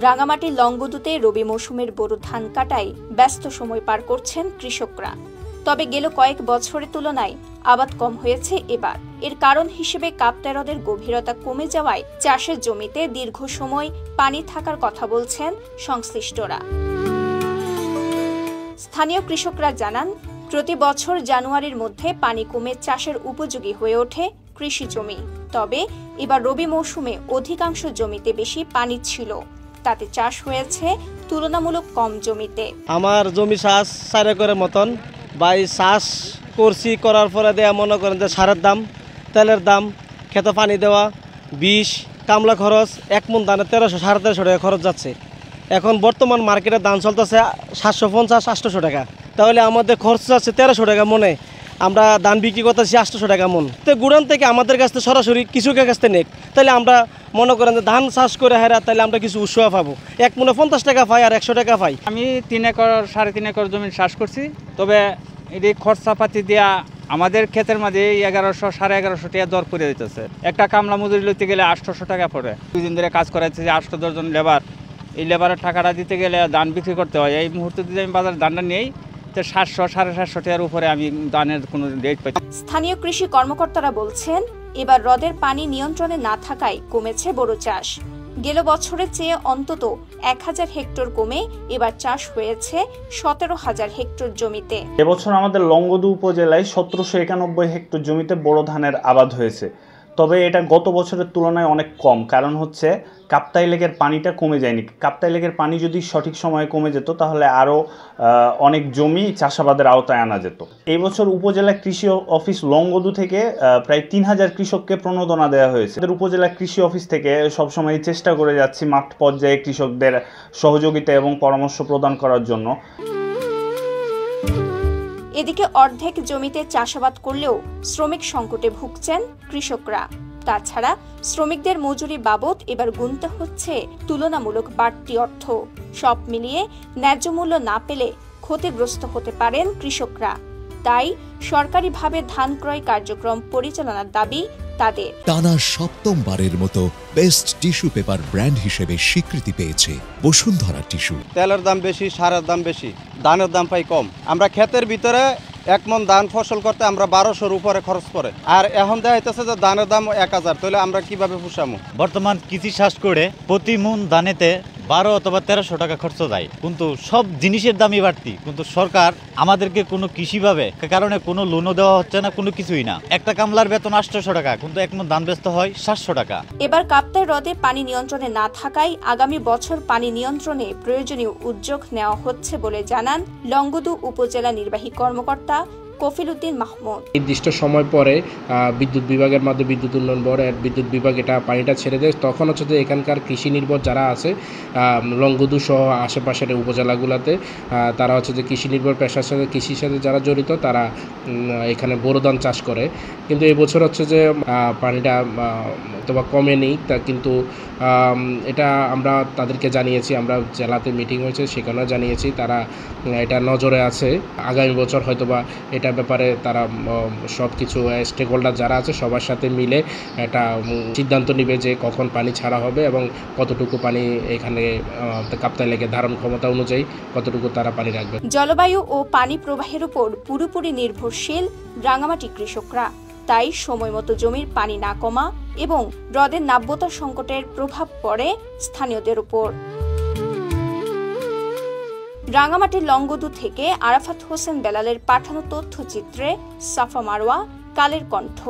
রাঙামাটির লংগদুতে রবি মৌসুমের বোরো ধান কাটায় ব্যস্ত সময় পার করছেন কৃষকরা। তবে গেল কয়েক বছরের তুলনায় আবাদ কম হয়েছে এবার। এর কারণ হিসেবে কাপ্তাই হ্রদের গভীরতা কমে যাওয়ায় চাষের জমিতে দীর্ঘ সময় পানি থাকার কথা বলছেন সংশ্লিষ্টরা। স্থানীয় কৃষকরা জানান, প্রতি বছর জানুয়ারির মধ্যে পানি কমে চাষের উপযোগী হয়ে ওঠে কৃষি জমি। তবে এবার রবি মৌসুমে অধিকাংশ জমিতে বেশি পানি ছিল, তাতে চাষ হয়েছে তুলনামূলক কম জমিতে। আমার জমি চাষ 4 একরের মতন, বাই চাষ করছি, করার পরে দেয়া মনে করেন যে সারের দাম, তেলের দাম, খেতে পানি দেওয়া, বিষ, কামলা খরচ, 1 মণ ধানে 1300 1350 টাকা খরচ যাচ্ছে। এখন বর্তমান মার্কেটে দাম চলতেছে 750-800 টাকা। তাহলে আমাদের খরচ যাচ্ছে 1300 টাকা মনে। আমরা ধান বিক্রি করতেছি 800 টাকা মন। তো গুড়ান থেকে আমাদের কাছ থেকে সরাসরি কৃষকের কাছ থেকে নেক, তাহলে আমরা মনে করেন যে ধান চাষ করে হারা, তাহলে আমরা কিছু উৎসাহ পাবো। 1 মণে 50 টাকা পাই আর 100 টাকা পাই। আমি 3 একর 3.5 একর জমি চাষ করছি। তবে এটি খরচাপাতি দেওয়া আমাদের ক্ষেতের মাঝে 1100 1150 টাকা দর করে দিতেছে। একটা কামলা মজুরি লইতে গেলে 800 টাকা পড়ে। 2 দিন ধরে কাজ করাইতেছে, 8-10 জন লেবার। এই লেবারের টাকাটা দিতে গেলে ধান বিক্রি করতে হয়। এই মুহূর্তে যদি আমি বাজারে ধানটা নিই, 700-750 টাকার উপরে আমি ধানের কোনো রেট পাই। স্থানীয় কৃষি কর্মকর্তারা বলছেন, এবার হ্রদের পানি নিয়ন্ত্রণে না থাকায় কমেছে বোরো চাষ। গেল বছরের চেয়ে অন্তত 1000 হেক্টর কমে এবার চাষ হয়েছে 17,000 হেক্টর জমিতে। এবছর আমাদের লংগদু উপজেলায় 1791 হেক্টর জমিতে বোরো ধানের আবাদ হয়েছে। তবে এটা গত বছরের তুলনায় অনেক কম। কারণ হচ্ছে কাপ্তাই লেকের পানিটা কমে যায়নি। কাপ্তাই লেকের পানি যদি সঠিক সময়ে কমে যেত, তাহলে আরও অনেক জমি চাষাবাদের আওতায় আনা যেত। এই বছর উপজেলা কৃষি অফিস লংগদু থেকে প্রায় 3000 কৃষককে প্রণোদনা দেওয়া হয়েছে। উপজেলা কৃষি অফিস থেকে সবসময় চেষ্টা করে যাচ্ছি মাঠ পর্যায়ে কৃষকদের সহযোগিতা এবং পরামর্শ প্রদান করার জন্য। এদিকে অর্ধেক জমিতে চাষাবাদ করলেও শ্রমিক সংকটে ভুগছেন কৃষকরা। তাছাড়া শ্রমিকদের মজুরি বাবদ এবার গুনতে হচ্ছে তুলনামূলক বাড়তি অর্থ। সব মিলিয়ে ন্যায্য মূল্য না পেলে ক্ষতিগ্রস্ত হতে পারেন কৃষকরা। তাই সরকারিভাবে ধান ক্রয় কার্যক্রম পরিচালনার দাবি তাদের। টানা 7মবারের মতো বেস্ট টিস্যু পেপার ব্র্যান্ড হিসেবে স্বীকৃতি পেয়েছে বসুন্ধরা টিস্যু। তেলের দাম বেশি, সারের দাম বেশি, ধানের দাম পাই কম। আমরা ক্ষেতের ভিতরে 1 মণ ধান ফসল করতে আমরা 1200-র উপরে খরচ করে, আর এখন দেখা যাচ্ছে যে ধানের দাম 1000। তাহলে আমরা কিভাবে পুষামো? বর্তমান কৃষি চাষ করে প্রতি মণ ধানেতে 12 অথবা 1300 টাকা খরচ যায়। কিন্তু সব জিনিসের দামই বাড়তি, কিন্তু সরকার আমাদেরকে কোনো কৃষিভাবে কারণে কোনো লোনও দেওয়া হচ্ছে না, কোনো কিছুই না। একটা কামলার বেতন 800 টাকা, কিন্তু 1 মণ ধান বেচতে হয় 700 টাকা। এবার কাপ্তাই হ্রদে পানি নিয়ন্ত্রণে না থাকায় আগামী বছর পানি নিয়ন্ত্রণে প্রয়োজনীয় উদ্যোগ নেওয়া হচ্ছে বলে জানান লংগদু উপজেলা নির্বাহী কর্মকর্তা কফিল উদ্দিন মাহমুদ। নির্দিষ্ট সময় পরে বিদ্যুৎ বিভাগের মধ্যে বিদ্যুৎ উন্নয়ন বোর্ড বিদ্যুৎ বিভাগ এটা পানিটা ছেড়ে দেয়। তখন হচ্ছে যে এখানকার কৃষি নির্ভর যারা আছে লংগদু সহ আশেপাশের উপজেলাগুলোতে, তারা হচ্ছে যে কৃষি নির্ভর পেশার সাথে কৃষির সাথে যারা জড়িত, তারা এখানে বোরো ধান চাষ করে। কিন্তু এবছর হচ্ছে যে পানিটা অথবা কমেনি, তা কিন্তু এটা আমরা তাদেরকে জানিয়েছি। আমরা জেলাতে মিটিং হয়েছে, সেখানেও জানিয়েছি, তারা এটা নজরে আছে। আগামী বছর হয়তোবা এটা ব্যাপারে তারা সব কিছু স্টেক হোল্ডার যারা আছে সবার সাথে মিলে একটা সিদ্ধান্ত নেবে যে কখন পানি ছাড়া হবে এবং কতটুকু পানি এখানে কাপ্তাই লেকের ধারণ ক্ষমতা অনুযায়ী কতটুকু তারা পানি রাখবে। জলবায়ু ও পানি প্রবাহের উপর পুরোপুরি নির্ভরশীল রাঙামাটি কৃষকরা। তাই সময় মতো জমির পানি না কমা এবং হ্রদের নাব্যতা সংকটের প্রভাব পড়ে স্থানীয়দের উপর। রাঙামাটির লংগদু থেকে আরাফাত হোসেন বেলালের পাঠানো তথ্যচিত্রে সাফা মারওয়া, কালের কণ্ঠ।